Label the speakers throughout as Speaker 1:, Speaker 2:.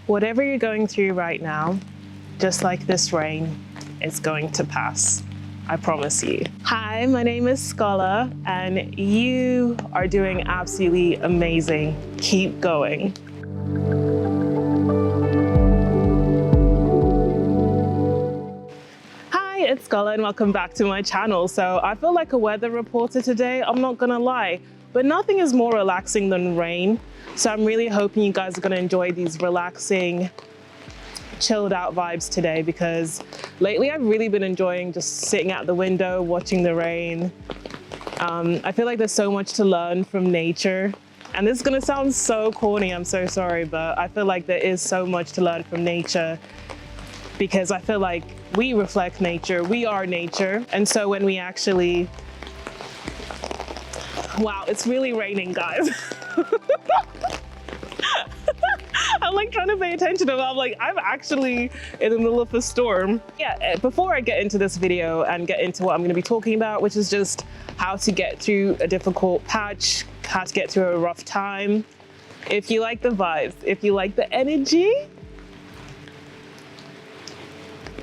Speaker 1: Whatever you're going through right now, just like this rain, it's going to pass. I promise you. Hi, my name is Scola, and you are doing absolutely amazing. Keep going. Hi, it's Scola, and welcome back to my channel. So I feel like a weather reporter today, I'm not gonna lie, but nothing is more relaxing than rain. So I'm really hoping you guys are gonna enjoy these relaxing, chilled out vibes today, because lately I've really been enjoying just sitting out the window, watching the rain. I feel like there's so much to learn from nature. And this is gonna sound so corny, I'm so sorry, but I feel like there is so much to learn from nature, because I feel like we reflect nature, we are nature. And so when we actually, wow, it's really raining, guys. I'm like trying to pay attention to it. I'm like, I'm actually in the middle of a storm. Yeah, before I get into this video and get into what I'm gonna be talking about, which is just how to get through a difficult patch, how to get through a rough time. If you like the vibes, if you like the energy,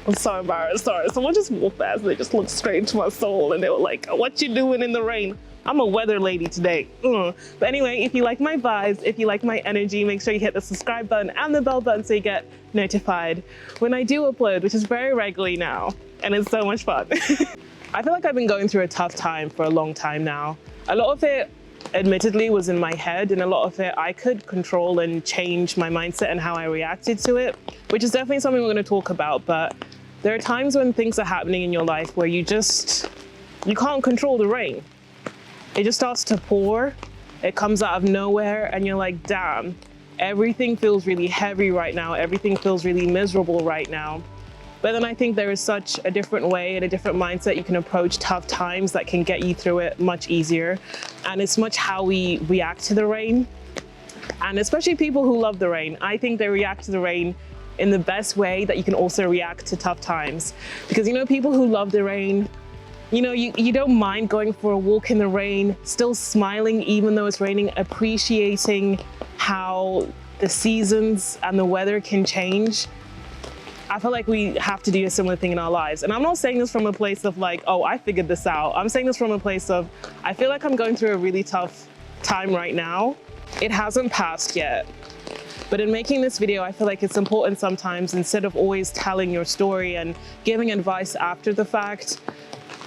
Speaker 1: I'm so embarrassed, sorry. Someone just walked past and they just looked straight into my soul and they were like, what you doing in the rain? I'm a weather lady today. But anyway, if you like my vibes, if you like my energy, make sure you hit the subscribe button and the bell button so you get notified when I do upload, which is very regularly now, and it's so much fun. I feel like I've been going through a tough time for a long time now. A lot of it, admittedly, was in my head, and a lot of it I could control and change my mindset and how I reacted to it, which is definitely something we're going to talk about. But there are times when things are happening in your life where you can't control the rain. It just starts to pour, it comes out of nowhere, and you're like, damn, everything feels really heavy right now, everything feels really miserable right now. But then I think there is such a different way and a different mindset you can approach tough times that can get you through it much easier. And it's much how we react to the rain. And especially people who love the rain, I think they react to the rain in the best way that you can also react to tough times. Because, you know, people who love the rain, you know, you don't mind going for a walk in the rain, still smiling even though it's raining, appreciating how the seasons and the weather can change. I feel like we have to do a similar thing in our lives. And I'm not saying this from a place of like, oh, I figured this out. I'm saying this from a place of, I feel like I'm going through a really tough time right now. It hasn't passed yet. But in making this video, I feel like it's important sometimes, instead of always telling your story and giving advice after the fact,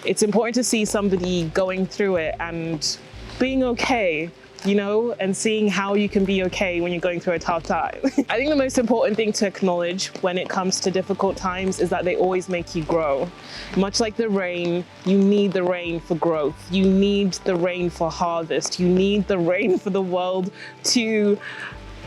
Speaker 1: it's important to see somebody going through it and being okay, you know, and seeing how you can be okay when you're going through a tough time. I think the most important thing to acknowledge when it comes to difficult times is that they always make you grow. Much like the rain, you need the rain for growth. You need the rain for harvest. You need the rain for the world to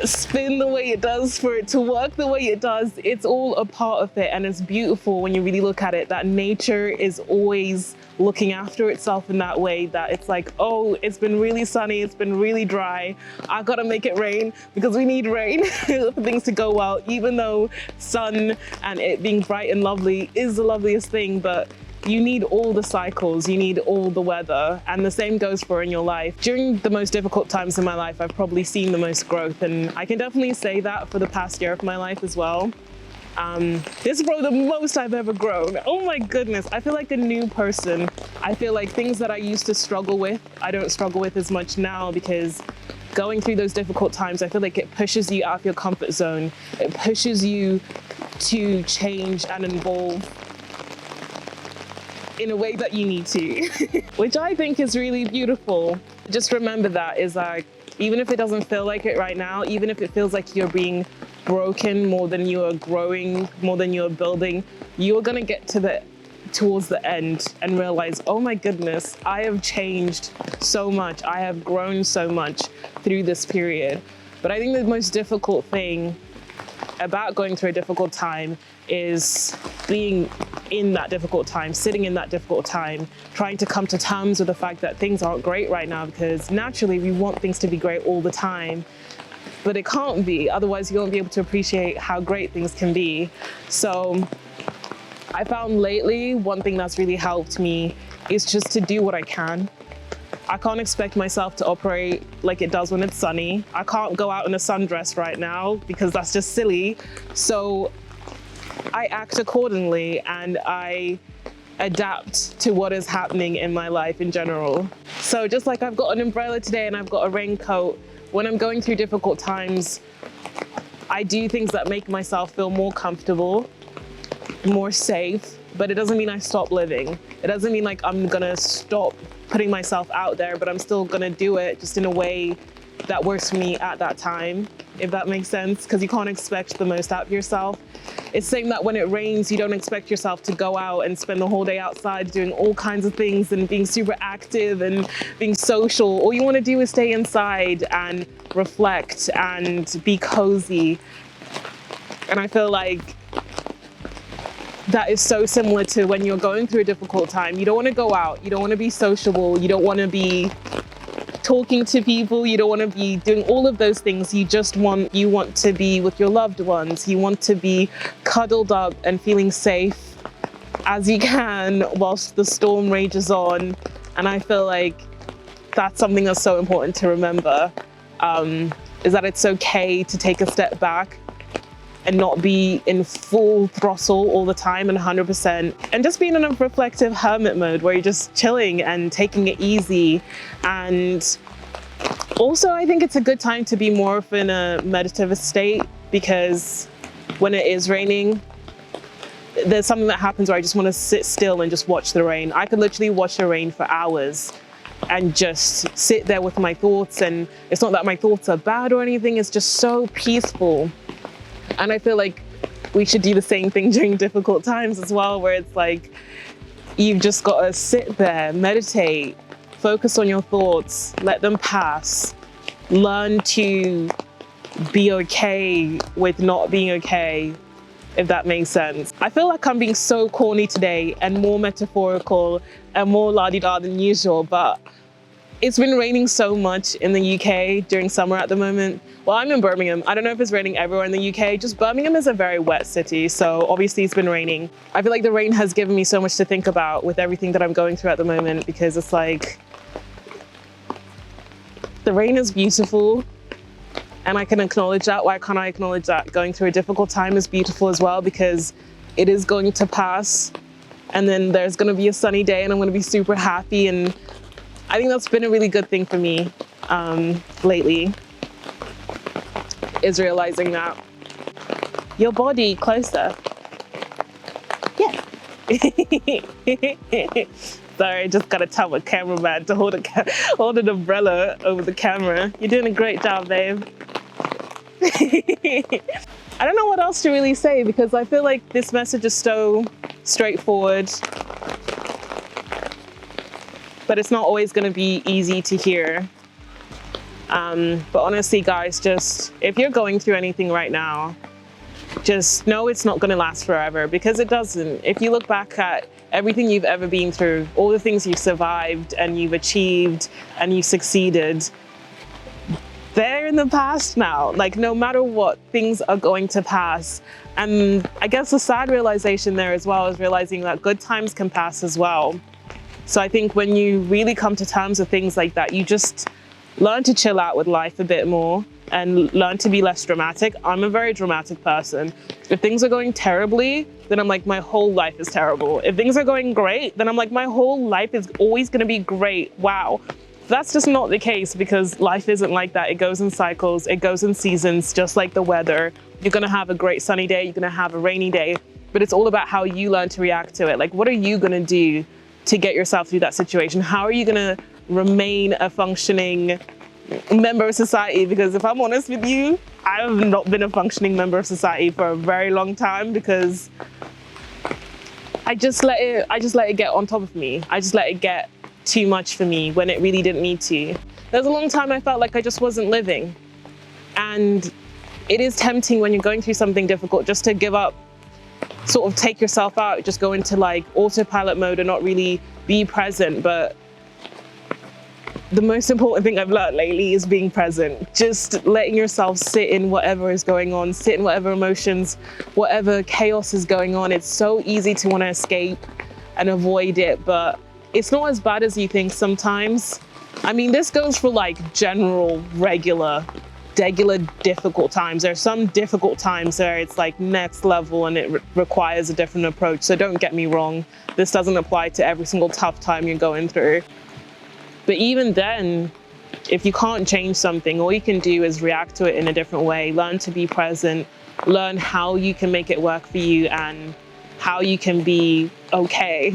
Speaker 1: spin the way it does, for it to work the way it does. It's all a part of it, and it's beautiful when you really look at it, that nature is always looking after itself in that way, that it's like, oh, it's been really sunny, it's been really dry, I gotta make it rain because we need rain for things to go well, even though sun and it being bright and lovely is the loveliest thing. But you need all the cycles, you need all the weather, and the same goes for in your life. During the most difficult times in my life, I've probably seen the most growth, and I can definitely say that for the past year of my life as well. This is probably the most I've ever grown. Oh my goodness, I feel like a new person. I feel like things that I used to struggle with, I don't struggle with as much now, because going through those difficult times, I feel like it pushes you out of your comfort zone. It pushes you to change and evolve in a way that you need to, which I think is really beautiful. Just remember that is like, even if it doesn't feel like it right now, even if it feels like you're being broken more than you are growing, more than you are building, you are gonna get towards the end and realize, oh my goodness, I have changed so much. I have grown so much through this period. But I think the most difficult thing about going through a difficult time is being in that difficult time, sitting in that difficult time, trying to come to terms with the fact that things aren't great right now, because naturally we want things to be great all the time, but it can't be, otherwise you won't be able to appreciate how great things can be. So I found lately one thing that's really helped me is just to do what I can. I can't expect myself to operate like it does when it's sunny. I can't go out in a sundress right now because that's just silly. So I act accordingly and I adapt to what is happening in my life in general. So just like I've got an umbrella today and I've got a raincoat, when I'm going through difficult times, I do things that make myself feel more comfortable, more safe, but it doesn't mean I stop living. It doesn't mean like I'm gonna stop putting myself out there, but I'm still gonna do it just in a way that works for me at that time, if that makes sense, because you can't expect the most out of yourself. It's saying that when it rains, you don't expect yourself to go out and spend the whole day outside doing all kinds of things and being super active and being social. All you want to do is stay inside and reflect and be cozy. And I feel like that is so similar to when you're going through a difficult time. You don't want to go out, you don't want to be sociable, you don't want to be talking to people, you don't want to be doing all of those things. You want to be with your loved ones. You want to be cuddled up and feeling safe as you can whilst the storm rages on. And I feel like that's something that's so important to remember, is that it's okay to take a step back and not be in full throttle all the time and 100%, and just being in a reflective hermit mode where you're just chilling and taking it easy. And also I think it's a good time to be more of in a meditative state, because when it is raining, there's something that happens where I just want to sit still and just watch the rain. I could literally watch the rain for hours and just sit there with my thoughts. And it's not that my thoughts are bad or anything, it's just so peaceful. And I feel like we should do the same thing during difficult times as well, where it's like, you've just got to sit there, meditate, focus on your thoughts, let them pass, learn to be okay with not being okay, if that makes sense. I feel like I'm being so corny today and more metaphorical and more la-di-da than usual, but it's been raining so much in the UK during summer at the moment. Well, I'm in Birmingham. I don't know if it's raining everywhere in the UK, just Birmingham is a very wet city, so obviously it's been raining. I feel like the rain has given me so much to think about with everything that I'm going through at the moment, because it's like, the rain is beautiful and I can acknowledge that. Why can't I acknowledge that going through a difficult time is beautiful as well, because it is going to pass and then there's going to be a sunny day and I'm going to be super happy. And I think that's been a really good thing for me lately, is realizing that. Your body closer. Yeah. Sorry, I just gotta tell my cameraman to hold an umbrella over the camera. You're doing a great job, babe. I don't know what else to really say, because I feel like this message is so straightforward, but it's not always going to be easy to hear. But honestly, guys, just if you're going through anything right now, just know it's not going to last forever, because it doesn't. If you look back at everything you've ever been through, all the things you've survived and you've achieved and you've succeeded, they're in the past now. Like, no matter what, things are going to pass. And I guess the sad realization there as well is realizing that good times can pass as well. So I think when you really come to terms with things like that, you just learn to chill out with life a bit more and learn to be less dramatic. I'm a very dramatic person. If things are going terribly, then I'm like, my whole life is terrible. If things are going great, then I'm like, my whole life is always gonna be great. Wow. That's just not the case, because life isn't like that. It goes in cycles, it goes in seasons, just like the weather. You're gonna have a great sunny day, you're gonna have a rainy day, but it's all about how you learn to react to it. Like, what are you gonna do to get yourself through that situation? How are you gonna remain a functioning member of society? Because if I'm honest with you, I have not been a functioning member of society for a very long time, because I just let it get on top of me. I just let it get too much for me when it really didn't need to. There was a long time I felt like I just wasn't living. And it is tempting when you're going through something difficult just to give up, sort of take yourself out, just go into like autopilot mode and not really be present. But the most important thing I've learned lately is being present. Just letting yourself sit in whatever is going on, sit in whatever emotions, whatever chaos is going on. It's so easy to want to escape and avoid it, but it's not as bad as you think sometimes. I mean, this goes for like general, regular difficult times. There are some difficult times where it's like next level and it requires a different approach. So don't get me wrong. This doesn't apply to every single tough time you're going through. But even then, if you can't change something, all you can do is react to it in a different way, learn to be present, learn how you can make it work for you and how you can be okay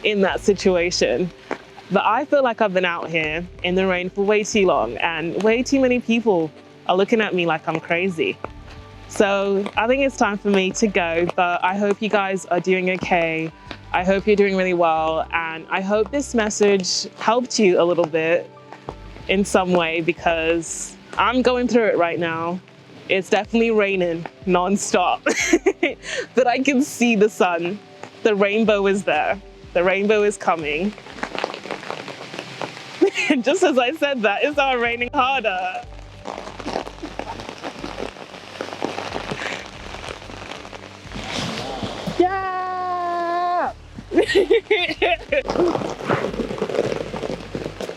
Speaker 1: in that situation. But I feel like I've been out here in the rain for way too long and way too many people are looking at me like I'm crazy. So I think it's time for me to go, but I hope you guys are doing okay. I hope you're doing really well. And I hope this message helped you a little bit in some way because I'm going through it right now. It's definitely raining nonstop, but I can see the sun. The rainbow is there. The rainbow is coming. And just as I said that, it started raining harder. Yeah!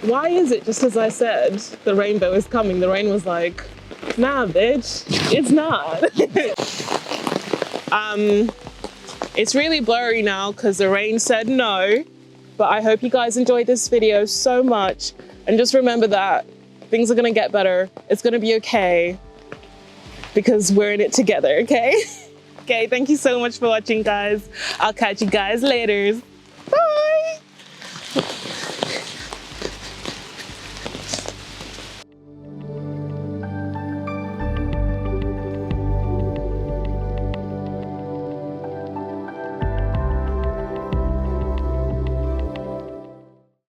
Speaker 1: Why is it just as I said, the rainbow is coming? The rain was like, nah, bitch, it's not. It's really blurry now because the rain said no. But I hope you guys enjoyed this video so much. And just remember that things are gonna get better. It's gonna be okay because we're in it together, okay? Okay, thank you so much for watching, guys. I'll catch you guys later.